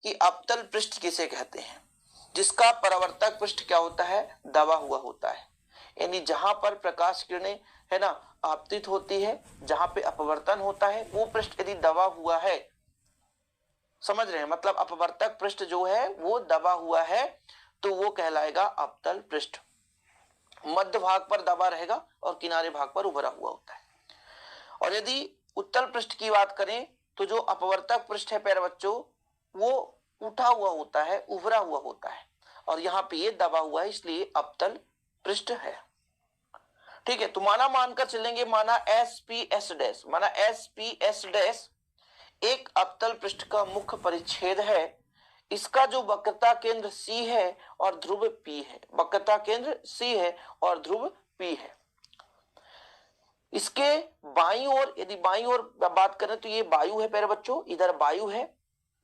कि अवतल पृष्ठ किसे कहते हैं, जिसका परावर्तक पृष्ठ क्या होता है, दबा हुआ होता है। यानी जहां पर प्रकाश किरणें है ना आपतित होती है, जहां पे अपवर्तन होता है, वो पृष्ठ यदि दबा हुआ है, समझ रहे हैं, मतलब अपवर्तक पृष्ठ जो है वो दबा हुआ है, तो वो कहलाएगा अवतल पृष्ठ। मध्य भाग पर दबा रहेगा और किनारे भाग पर उभरा हुआ होता है। और यदि उत्तल पृष्ठ की बात करें तो जो अपवर्तक पृष्ठ है प्यारे बच्चों, वो उठा हुआ होता है, उभरा हुआ होता है, और यहाँ पे ये दबा हुआ है, इसलिए अवतल पृष्ठ है। ठीक है, तो माना मानकर चलेंगे, माना एस पी एस डैश, माना एस पी एस डैश एक अवतल पृष्ठ का मुख्य परिच्छेद है। इसका जो वक्रता केंद्र C है और ध्रुव P है, वक्रता केंद्र C है और ध्रुव P है। इसके बाईं ओर, यदि बाईं ओर बात करें तो ये वायु है प्यारे बच्चों, इधर वायु है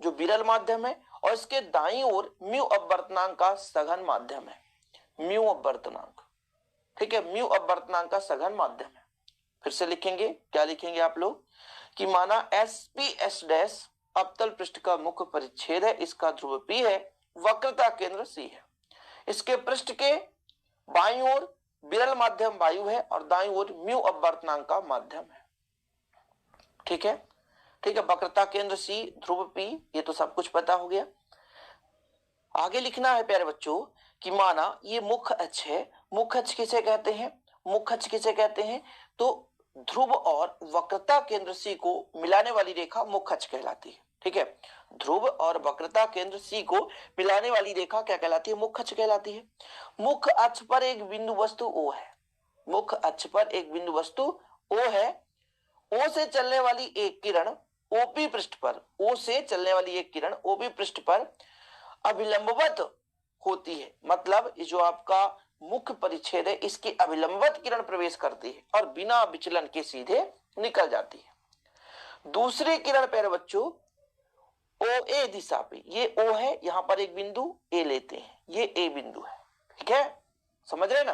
जो विरल माध्यम है, और इसके दाईं ओर म्यू अपवर्तनांक का सघन माध्यम है, म्यू अपवर्तनांक। ठीक है, म्यू अपवर्तनांक का सघन माध्यम है। फिर से लिखेंगे, क्या लिखेंगे आप लोग, कि माना एस पी एस डैश अवतल पृष्ठ का मुख्य परिच्छेद है, इसका ध्रुव P है, वक्रता केंद्र C है। इसके पृष्ठ के बाईं ओर विरल माध्यम वायु है और दाईं ओर म्यू अपवर्तनांक का माध्यम है। ठीक है, ठीक है, वक्रता केंद्र C, ध्रुव P, ये तो सब कुछ पता हो गया। आगे लिखना है प्यारे बच्चों कि माना ये मुख्य अक्ष है, मुख्य अक्ष किसे कहते हैं, मुख्य अक्ष किसे कहते हैं, तो ध्रुव और वक्रता केंद्र C को मिलाने वाली रेखा मुख्य अक्ष कहलाती है। ठीक है, ध्रुव और वक्रता केंद्र C को मिलाने वाली रेखा क्या कहलाती है, मुख्य अक्ष कहलाती है। मुख्य अक्ष पर एक बिंदु वस्तु O है, मुख्य अक्ष पर एक बिंदु वस्तु O है। O से चलने वाली एक किरण OP पृष्ठ पर, O से चलने वाली एक किरण OP पृष्ठ पर अभिलंबवत होती है, मतलब जो आपका मुख्य परिच्छेद है इसकी अभिलंबवत किरण प्रवेश करती है और बिना विचलन के सीधे निकल जाती है। दूसरी किरण प्यारे बच्चों OA दिशा पे, ये O है, यहां पर एक बिंदु A लेते हैं, ये A बिंदु है। ठीक है, समझ रहे ना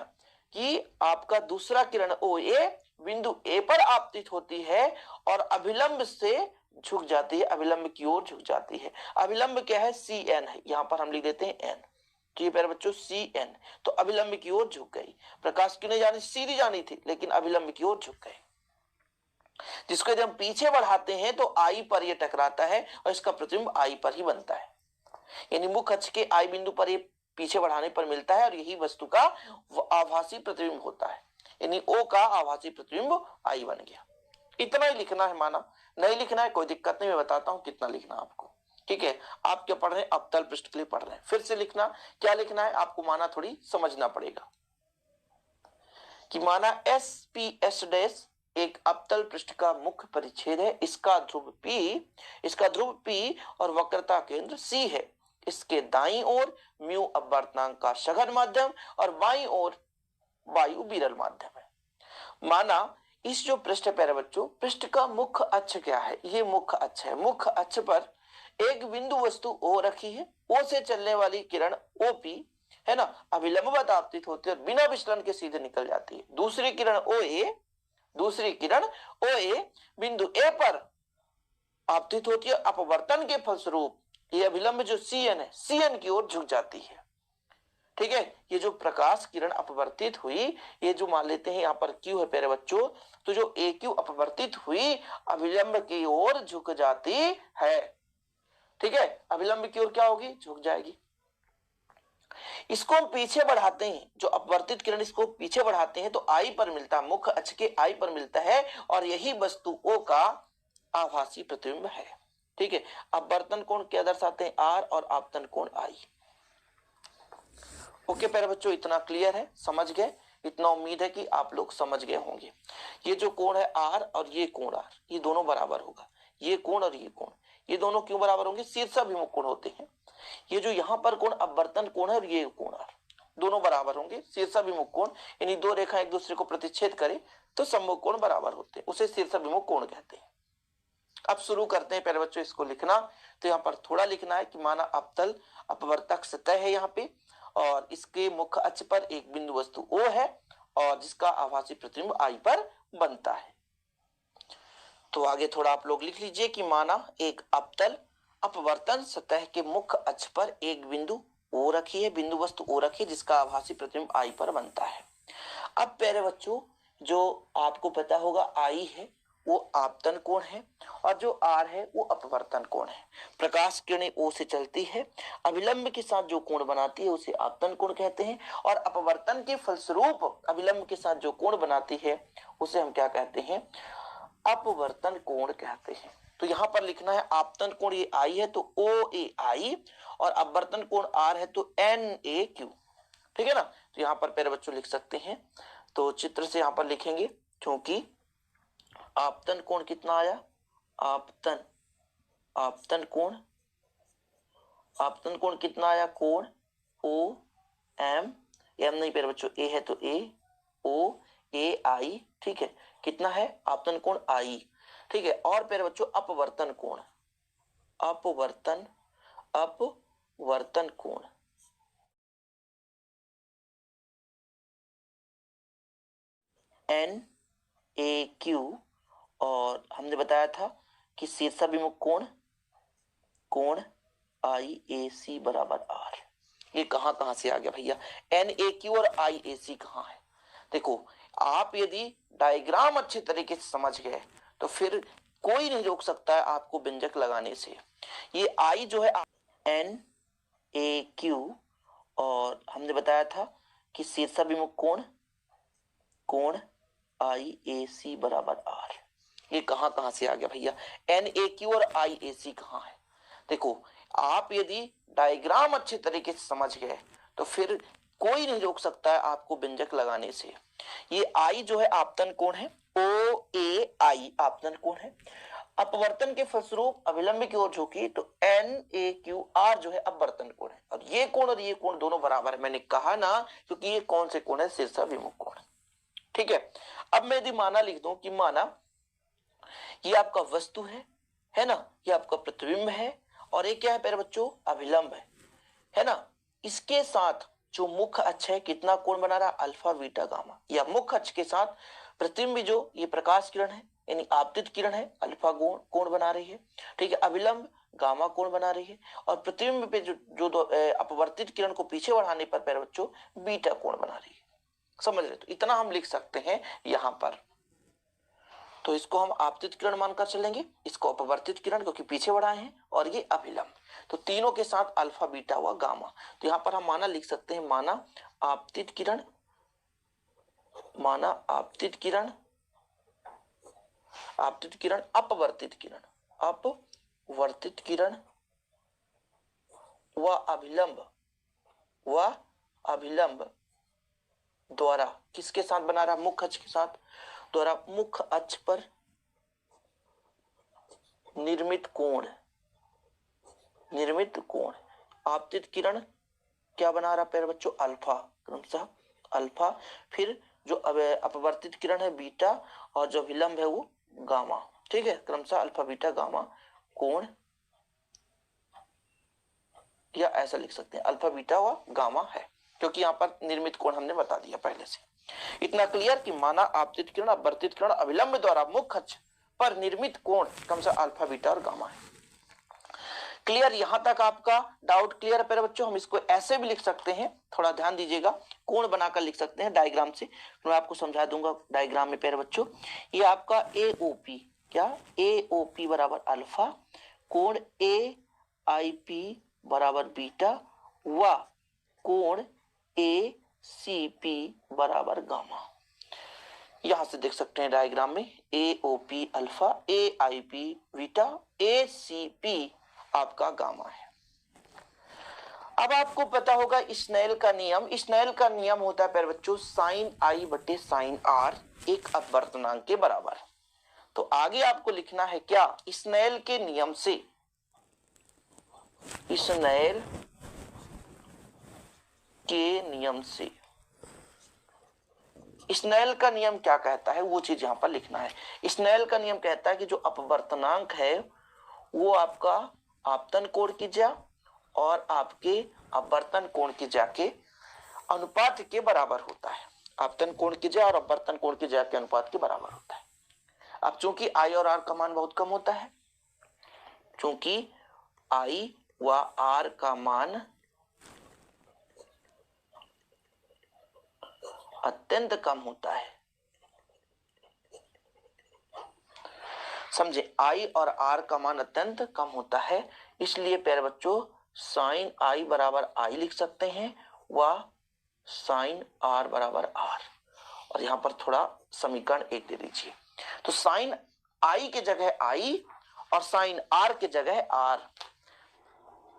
कि आपका दूसरा किरण OA बिंदु A पर आपतित होती है और अभिलंब से झुक जाती है, अभिलंब की ओर झुक जाती है। अभिलंब क्या है, CN है, यहां पर हम लिख देते हैं N, तो ये प्यारे बच्चों CN, तो अभिलंब की ओर झुक गई। प्रकाश की नहीं जानी, सीधी जानी थी, लेकिन अभिलंब की ओर झुक गई, जिसको यदि हम पीछे बढ़ाते हैं तो I पर ये टकराता है और इसका प्रतिबिंब I पर ही बनता है। यानी मुख्य अक्ष के I बिंदु पर ये पीछे बढ़ाने पर मिलता है और यही वस्तु का आभासी प्रतिबिंब होता है, यानी O का आभासी प्रतिबिंब I बन गया। इतना ही लिखना है, माना नहीं लिखना है कोई दिक्कत नहीं, मैं बताता हूं कितना लिखना आपको। ठीक है, आप क्या पढ़ रहे हैं, अवतल पृष्ठ के लिए पढ़ रहे हैं। फिर से लिखना, क्या लिखना है आपको, माना थोड़ी समझना पड़ेगा कि माना एस पी एस डैश एक अवतल पृष्ठ का मुख्य परिच्छेद है, इसका ध्रुव P और वक्रता केंद्र C है। इसके दाईं ओर म्यू अपवर्तनांक का सघन माध्यम और बाईं ओर वायु विरल माध्यम है। माना इस जो पृष्ठ है प्यारे बच्चों, पृष्ठ का मुख्य अक्ष क्या है, ये मुख्य अक्ष है। मुख्य अक्ष पर एक बिंदु वस्तु O रखी है, O से चलने वाली किरण OP है ना अभिलंबवत आपतित होती है और बिना विचलन के सीधे निकल जाती है। दूसरी किरण OA बिंदु A पर आपतित होती है, अपवर्तन के फलस्वरूप ये अभिलंब जो CN है, CN की ओर झुक जाती है। ठीक है, ये जो प्रकाश किरण अपवर्तित हुई, ये जो मान लेते हैं यहाँ पर Q है प्यारे बच्चों, तो जो AQ अपवर्तित हुई अभिलंब की ओर झुक जाती है। ठीक है, अभिलंब की ओर क्या होगी, झुक जाएगी। इसको हम पीछे बढ़ाते हैं, जो अपवर्तित किरण इसको पीछे बढ़ाते हैं तो I पर मिलता है, मुख्य अक्ष के I पर मिलता है और यही वस्तु O का आभासी प्रतिबिंब है। ठीक है, अपवर्तन कोण क्या दर्शाते हैं, R और आपतन कोण I। ओके प्यारे बच्चों, इतना क्लियर है, समझ गए, इतना उम्मीद है कि आप लोग समझ गए होंगे। ये जो कोण है R और ये कोण R, ये दोनों बराबर होगा, ये कोण और ये कोण, ये दोनों क्यों बराबर होंगे, शीर्षाभिमुख कोण होते हैं। ये जो यहाँ पर कोण अपवर्तन कोण है और ये कोण R, दोनों बराबर होंगे, शीर्षाभिमुख कोण, यानी दो रेखा एक दूसरे को प्रतिच्छेद करे तो सम्मुख कोण बराबर होते हैं, उसे शीर्षाभिमुख कोण कहते हैं। अब शुरू करते हैं प्यारे बच्चों इसको लिखना। तो यहाँ पर थोड़ा लिखना है कि माना अवतल अपवर्तक सतह है यहाँ पे और इसके मुख्य अक्ष पर एक बिंदु वस्तु O है और जिसका आभासी प्रतिबिंब I पर बनता है। तो आगे थोड़ा आप लोग लिख लीजिए कि माना एक अवतल अपवर्तन सतह के मुख्य अक्ष पर एक बिंदु O रखी है, बिंदु वस्तु O रखी है जिसका आभासी प्रतिबिंब I पर बनता है। अब प्यारे बच्चों, जो आपको पता होगा I है वो आपतन कोण है और जो R है वो अपवर्तन कोण है। प्रकाश किरणें O से चलती है, अभिलंब के साथ जो कोण बनाती है उसे आपतन कोण कहते हैं, और अपवर्तन के फलस्वरूप अभिलंब के साथ जो कोण बनाती है उसे हम क्या कहते हैं, अपवर्तन कोण कहते हैं। तो यहाँ पर लिखना है आपतन कोण ये I है तो OAI, और अपवर्तन कोण R है तो NAQ, ठीक है ना। तो यहाँ पर प्यारे बच्चों लिख सकते हैं, तो चित्र से यहाँ पर लिखेंगे, क्योंकि आपतन कोण कितना आया, आपतन कोण कितना आया, कोण OM, एम नहीं प्यारे बच्चों, ए है तो AOAI, ठीक है, कितना है आपतन कोण I, ठीक है। और प्यारे बच्चों अपवर्तन कोण NAQ, और हमने बताया था कि शीर्षाभिमुख कोण IAC बराबर R। ये कहां से आ गया भैया, NAQ और IAC कहाँ है। देखो आप यदि डायग्राम अच्छे तरीके से समझ गए तो फिर कोई नहीं रोक सकता है आपको व्यंजक लगाने से। ये I जो है NAQ, और हमने बताया था कि शीर्षाभिमुख कोण IAC बराबर R। ये कहां से आ गया भैया, NAQ और IAC कहाँ है। देखो आप यदि डायग्राम अच्छे तरीके से समझ गए तो फिर कोई नहीं रोक सकता है आपको व्यंजक लगाने से। ये I जो है आपतन कोण है, OAI आपतन कोण है, अपवर्तन के फलस्वरूप अभिलंब की ओर झुकी तो NAQR जो है अपवर्तन कोण है, और ये कोण दोनों बराबर है। मैंने कहा ना, क्योंकि ये कौन से कोण है, शीर्षाभिमुख कोण, ठीक है। अब मैं यदि माना लिख दूं कि माना ये आपका वस्तु है ना, ये आपका प्रतिबिंब है, और ये क्या है प्यारे बच्चों, अभिलंब है ना। इसके साथ जो मुख्य अक्ष है कितना कोण बना रहा, अल्फा बीटा गामा, या मुख्य अक्ष के साथ प्रतिबिंब जो ये प्रकाश किरण है यानी आपतित किरण है, अल्फा कोण बना रही है, ठीक है। अभिलंब गामा कोण बना रही है, और प्रतिबिंब पे जो अपवर्तित किरण को पीछे बढ़ाने पर प्यारे बच्चों बीटा कोण बना रही है। समझ रहे, तो इतना हम लिख सकते हैं यहां पर। तो इसको हम आपतित किरण मानकर चलेंगे, इसको अपवर्तित किरण क्योंकि पीछे बढ़ाए हैं, और ये अभिलंब, तो तीनों के साथ अल्फा बीटा हुआ गामा। तो यहां पर हम माना लिख सकते हैं, माना आपतित किरण अपवर्तित किरण व अभिलंब द्वारा किसके साथ बना रहा, मुख्य अक्ष के साथ, द्वारा मुख्य अक्ष पर निर्मित कोण आपतित किरण क्या बना रहा प्यारे बच्चों, अल्फा, क्रमशः अल्फा, फिर जो अपवर्तित किरण है बीटा, और जो अभिलंब है वो गामा, ठीक है, क्रमशः अल्फा बीटा गामा कोण, या ऐसा लिख सकते हैं अल्फा बीटा व गामा है, क्योंकि यहाँ पर निर्मित कोण हमने बता दिया पहले से। इतना क्लियर कि माना आपतित किरण अपवर्तित किरण अभिलंब द्वारा मुख्य अक्ष पर निर्मित कोण क्रमशः अल्फा बीटा और गामा है। क्लियर, यहां तक आपका डाउट क्लियर है प्यारे बच्चों। हम इसको ऐसे भी लिख सकते हैं, थोड़ा ध्यान दीजिएगा, कोण बनाकर लिख सकते हैं डायग्राम से, मैं आपको समझा दूंगा डायग्राम में प्यारे बच्चों। ये आपका AOP, क्या AOP बराबर अल्फा, कोण AIP बराबर बीटा, व कोण ACP बराबर गामा। यहां से देख सकते हैं डायग्राम में AOP alpha, AIP beta, ACP आपका गामा है। अब आपको पता होगा स्नेल का नियम होता है प्यारे बच्चों साइन I बटे साइन R एक अपवर्तनांक के बराबर। तो आगे आपको लिखना है क्या, स्नेल के नियम से, स्नेल का नियम क्या कहता है वो चीज यहां पर लिखना है। स्नेल का नियम कहता है कि जो अपवर्तनांक है वो आपका आपतन कोण की ज्या और आपके अपवर्तन कोण की ज्या के अनुपात के बराबर होता है। आपतन कोण की ज्या और अपवर्तन कोण की ज्या के अनुपात के बराबर होता है। अब चूंकि I और R का मान बहुत कम होता है, चूंकि आई व आर का मान अत्यंत कम होता है। समझे, आई और आर का मान अत्यंत कम होता है, इसलिए प्यारे बच्चों साइन आई बराबर आई लिख सकते हैं व साइन आर बराबर आर। और यहां पर थोड़ा समीकरण एक दे दीजिए, तो साइन आई के जगह आई और साइन आर के जगह आर।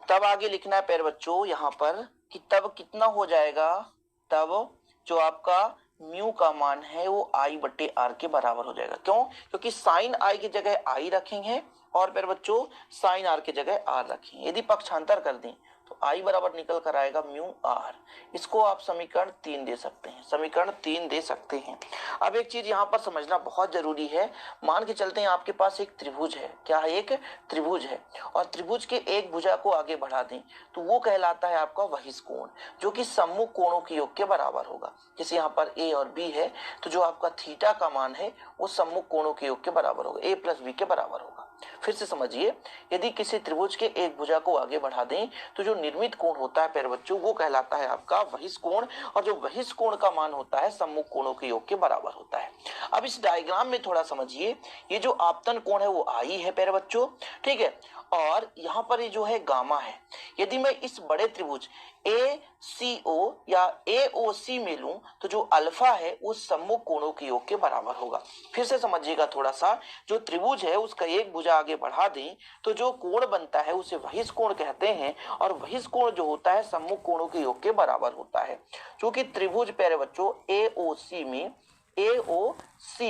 तब आगे लिखना है प्यारे बच्चों यहां पर कि तब कितना हो जाएगा, तब जो आपका म्यू का मान है वो आई बटे आर के बराबर हो जाएगा। क्यों? क्योंकि साइन आई की जगह आई रखेंगे और फिर बच्चों साइन आर की जगह आर रखेंगे। यदि पक्षांतर कर दें तो आई बराबर निकल कर आएगा म्यू आर। इसको आप समीकरण 3 दे सकते हैं, समीकरण 3 दे सकते हैं। अब एक चीज यहां पर समझना बहुत जरूरी है, मान के चलते हैं आपके पास एक त्रिभुज है। क्या है? एक त्रिभुज है और त्रिभुज के एक भुजा को आगे बढ़ा दें तो वो कहलाता है आपका बहिष्कोण, जो कि सम्मुख कोणों के योग के बराबर होगा। जैसे यहाँ पर ए और बी है तो जो आपका थीटा का मान है वो सम्मुख कोणों के योग के बराबर होगा, ए प्लस बी के बराबर होगा। फिर से समझिए, यदि किसी त्रिभुज के एक भुजा को आगे बढ़ा दें तो जो निर्मित कोण होता है प्यारे बच्चों वो कहलाता है आपका बहिष्कोण, और जो बहिष्कोण का मान होता है सम्मुख कोणों के योग के बराबर होता है। अब इस डायग्राम में थोड़ा समझिए, ये जो आपतन कोण है वो आई है प्यारे बच्चों, ठीक है, और यहाँ पर ये जो है गामा है। यदि मैं इस बड़े त्रिभुज ए सी ओ या ए ओ सी में लूं तो जो अल्फा है वो सम्मुख कोणों के योग के बराबर होगा। फिर से समझिएगा थोड़ा सा, जो त्रिभुज है उसका एक भुजा आगे बढ़ा दें तो जो कोण बनता है उसे बहिष्कोण कहते हैं, और बहिष्कोण जो होता है सम्मुख कोणों के योग के बराबर होता है। क्योंकि त्रिभुज प्यारे बच्चों ए ओ सी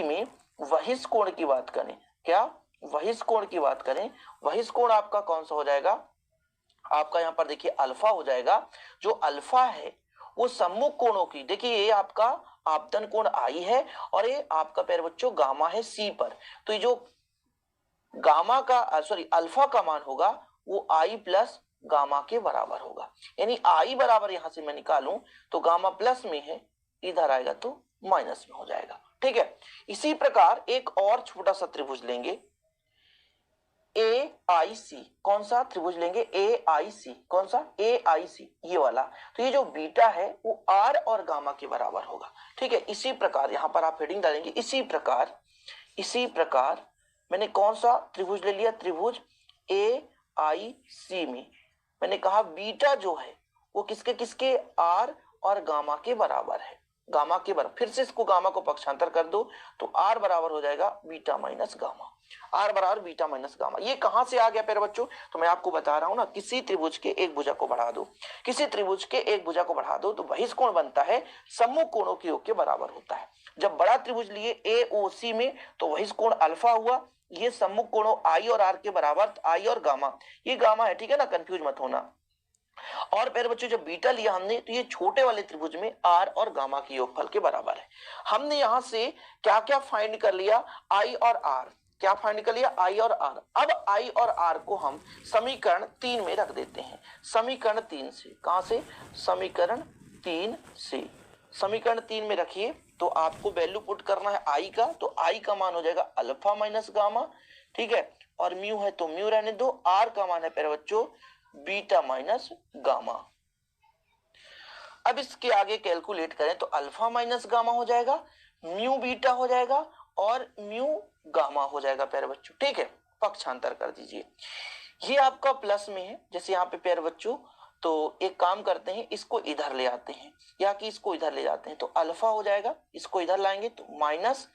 में बहिष्कोण की बात करें, क्या बहिष्कोण की बात करें, बहिष्कोण आपका कौन सा हो जाएगा, आपका यहाँ पर देखिए अल्फा हो जाएगा। जो अल्फा है वो सम्मुख कोणों की, देखिए ये आपका आपतन कोण आई है और ये आपका प्यारे बच्चों गामा है सी पर, तो ये जो गामा का अल्फा का मान होगा वो आई प्लस गामा के बराबर होगा। यानी आई बराबर यहां से मैं निकालूं तो गामा प्लस में है, इधर आएगा तो माइनस में हो जाएगा, ठीक है। इसी प्रकार एक और छोटा सा त्रिभुज लेंगे ए आई सी, कौन सा त्रिभुज लेंगे, ए आई सी, कौन सा, ए आई सी, ये वाला। तो ये जो बीटा है वो आर और गामा के बराबर होगा, ठीक है। इसी प्रकार यहां पर आप हेडिंग डालेंगे इसी प्रकार मैंने कौन सा त्रिभुज ले लिया, त्रिभुज ए आई सी में मैंने कहा बीटा जो है वो किसके किसके, आर और गामा के बराबर है, गामा के बराबर। फिर से इसको गामा को पक्षांतर कर दो तो आर बराबर हो जाएगा बीटा माइनस गामा, आर बराबर बीटा माइनस गामा। ये कहां से आ गया प्यारे बच्चों, तो मैं आपको बता रहा हूं ना, किसी त्रिभुज के एक भुजा को बढ़ा दो, किसी त्रिभुज के एक भुजा को बढ़ा दो तो बहिष्कोण बनता है सम्मुख कोणों के योग के बराबर होता है। जब बड़ा त्रिभुज लिए ए ओ सी में तो बहिष्कोण अल्फा हुआ, ये सम्मुख कोणों आई और आर के बराबर, आई और गामा, ये गामा है, ठीक है ना, कंफ्यूज मत होना। और प्यारे बच्चों जब बीटा लिया हमने तो ये छोटे वाले त्रिभुज में आर और गामा के योगफल के बराबर है। हमने यहां से क्या क्या फाइंड कर लिया, आई और आर, क्या फाइंड कर लिया, आई और आर। अब आई और आर को हम समीकरण 3 में रख देते हैं, समीकरण 3 से, कहां से, समीकरण 3 से, समीकरण 3 में रखिए तो आपको वैल्यू पुट करना है आई का, तो आई का मान हो जाएगा अल्फा माइनस गामा, ठीक है, और म्यू है तो म्यू रहने दो, आर का मान है प्यारे बच्चों बीटा माइनस गामा। अब इसके आगे कैलकुलेट करें तो अल्फा माइनस गामा हो जाएगा, म्यू बीटा हो जाएगा और म्यू गामा हो जाएगा प्यारे बच्चों, ठीक है। पक्षांतर कर दीजिए, ये आपका प्लस में है, जैसे यहाँ पे प्यारे बच्चों, तो एक काम करते हैं इसको इधर ले आते हैं या कि इसको इधर ले जाते हैं तो अल्फा हो जाएगा, इसको इधर लाएंगे तो माइनस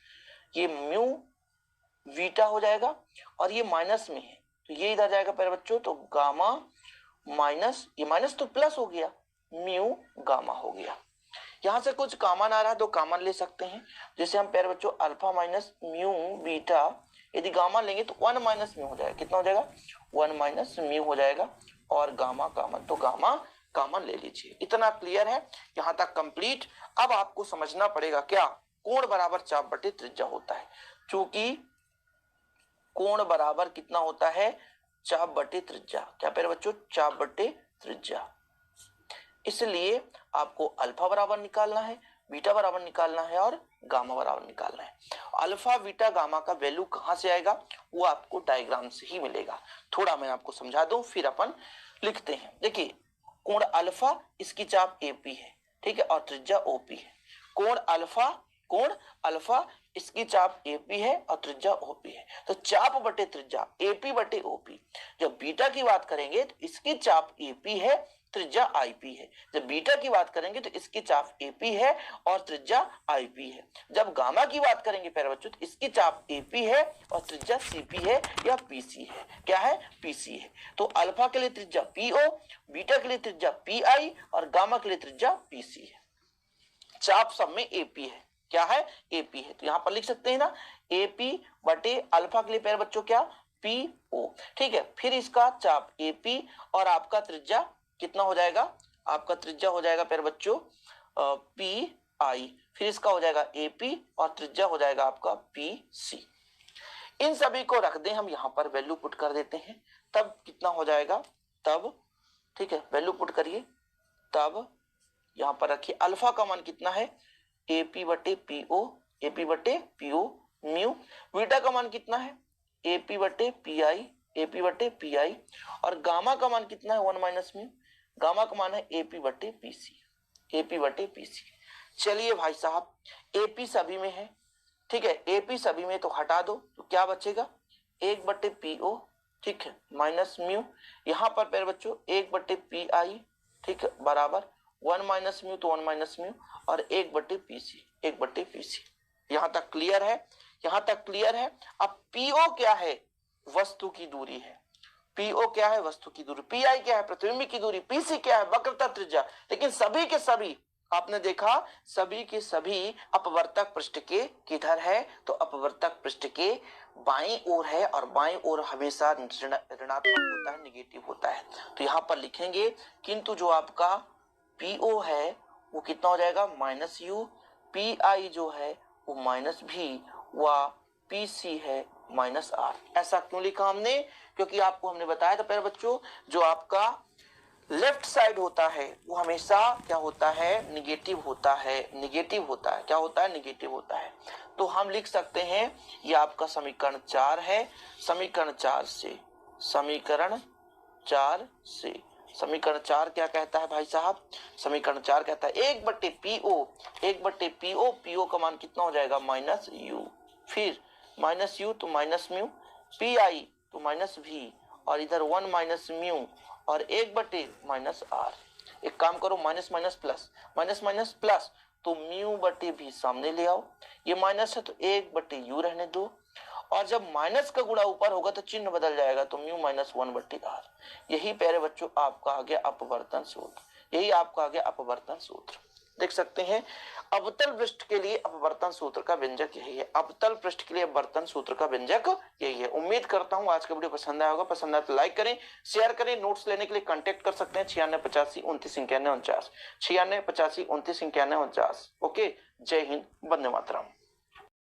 ये म्यू बीटा हो जाएगा, और ये माइनस में है तो ये इधर जाएगा प्यारे बच्चों, तो गामा माइनस, ये माइनस तो प्लस हो गया, म्यू गामा हो गया। यहां से कुछ कॉमन आ रहा है तो कॉमन ले सकते हैं, जैसे हम प्यारे बच्चों अल्फा माइनस म्यू बीटा, यदि गामा लेंगे तो 1 माइनस म्यू हो जाएगा, कितना हो जाएगा, 1 माइनस म्यू हो जाएगा, और गामा कॉमन, तो गामा कॉमन ले लीजिए। इतना क्लियर है, यहां तक कंप्लीट। अब आपको समझना पड़ेगा क्या, कोण बराबर चाप बटे त्रिज्या होता है, क्योंकि कोण बराबर कितना होता है, चाप बटे त्रिज्या, क्या प्यारे बच्चों, चाप बटे त्रिज्या। इसलिए आपको अल्फा बराबर निकालना है, बीटा बराबर निकालना है और गामा बराबर निकालना है। अल्फा बीटा गामा का वैल्यू कहां से आएगा वो आपको डायग्राम से ही मिलेगा। थोड़ा मैं आपको समझा दूं फिर अपन लिखते हैं। देखिए कोण अल्फा इसकी चाप एपी है, ठीक है, और त्रिज्या ओपी है। कोण अल्फा इसकी चाप एपी है और त्रिज्या ओपी है। तो चाप बटे त्रिज्या एपी बटे ओपी। जब बीटा की बात करेंगे तो इसकी चाप एपी है, त्रिज्या आईपी है। जब बीटा की बात करेंगे तो इसकी चाप एपी है और त्रिज्या आईपी है। जब गामा की बात करेंगे प्यारे बच्चों तो इसकी चाप एपी है और त्रिज्या सीपी है या पीसी है। क्या है? पीसी है। तो अल्फा के लिए त्रिज्या पीओ, बीटा के लिए त्रिज्या पीआई और गामा के लिए त्रिज्या पीसी है। चाप सब में एपी है। क्या है? एपी है। तो यहां पर लिख सकते हैं ना एपी बटे अल्फा के लिए प्यारे बच्चों क्या? पीओ। ठीक है, फिर इसका चाप एपी और आपका त्रिज्या कितना हो जाएगा? आपका त्रिज्या हो जाएगा प्यारे बच्चों पी आई, फिर इसका हो जाएगा एपी और त्रिज्या हो जाएगा आपका पी सी। इन सभी को रख दें हम यहां पर, वैल्यू पुट कर देते हैं, तब कितना हो जाएगा? तब ठीक है वैल्यू पुट करिए, तब यहां पर रखिए अल्फा का मान कितना है? एपी बटे पीओ, एपी बटे पीओ म्यू। बीटा का मान कितना है? एपी बटे पीआई, एपी बटे पीआई। और गामा का मान कितना है? 1 माइनस म्यू। गामा का मान है एपी बटे पीसी, एपी बटे पीसी। चलिए भाई साहब एपी सभी में है, ठीक है, एपी सभी में तो हटा दो तो क्या बचेगा? 1 बटे पीओ, ठीक है, माइनस म्यू। यहां पर प्यारे बच्चों 1 बटे पीआई, ठीक है, बराबर 1 माइनस म्यू तो 1 माइनस म्यू और 1 बटे पीसी, 1 बटे पीसी। यहां तक क्लियर है? यहां तक क्लियर है। अब पीओ क्या है? वस्तु की दूरी है। पीओ क्या है? वस्तु की दूरी। पीआई क्या है? प्रतिबिंब की दूरी। पीसी क्या है? वक्रता त्रिज्या। लेकिन सभी के सभी आपने देखा सभी के सभी अपवर्तक पृष्ठ के किधर है? तो अपवर्तक पृष्ठ के बाईं ओर है और बाईं ओर हमेशा ऋणात्मक होता है, निगेटिव होता है। तो यहां पर लिखेंगे किंतु जो आपका पीओ है वो कितना हो जाएगा? Minus you. पी आई जो है वो माइनस भी, व पीसी है माइनस आर। ऐसा क्यों लिखा हमने? क्योंकि आपको हमने बताया था प्यारे बच्चों जो आपका लेफ्ट साइड होता है वो हमेशा क्या होता है? निगेटिव होता है, निगेटिव होता है। क्या होता है? निगेटिव होता है। तो हम लिख सकते हैं ये आपका समीकरण 4 है। समीकरण 4 से, समीकरण 4 से, समीकरण 4 क्या कहता है भाई साहब? समीकरण 4 कहता है 1 बटे पीओ, 1 बटे पीओ, पीओ का मान कितना हो जाएगा? माइनस यू, फिर माइनस यू तो माइनस म्यू, पी आई तो माइनस भी और इधर 1 माइनस म्यू और 1 बटे माइनस आर। एक काम करो minus minus plus, minus minus plus तो म्यू बटे भी सामने ले आओ। ये माइनस है तो 1 बटे यू रहने दो और जब माइनस का गुणा ऊपर होगा तो चिन्ह बदल जाएगा तो म्यू माइनस 1 बटे आर। यही प्यारे बच्चों आपका आ गया अपवर्तन सूत्र। यही आपका आ गया अपवर्तन सूत्र। देख सकते हैं अवतल पृष्ठ के लिए अपवर्तन सूत्र का व्यंजक यही है। अवतल पृष्ठ के लिए अपवर्तन सूत्र का व्यंजक यही है। उम्मीद करता हूं आज का वीडियो पसंद आया होगा। पसंद आया तो लाइक करें, शेयर करें। नोट्स लेने के लिए कांटेक्ट कर सकते हैं 9685292949, 9685292949। ओके, जय हिंद, वंदे मातरम।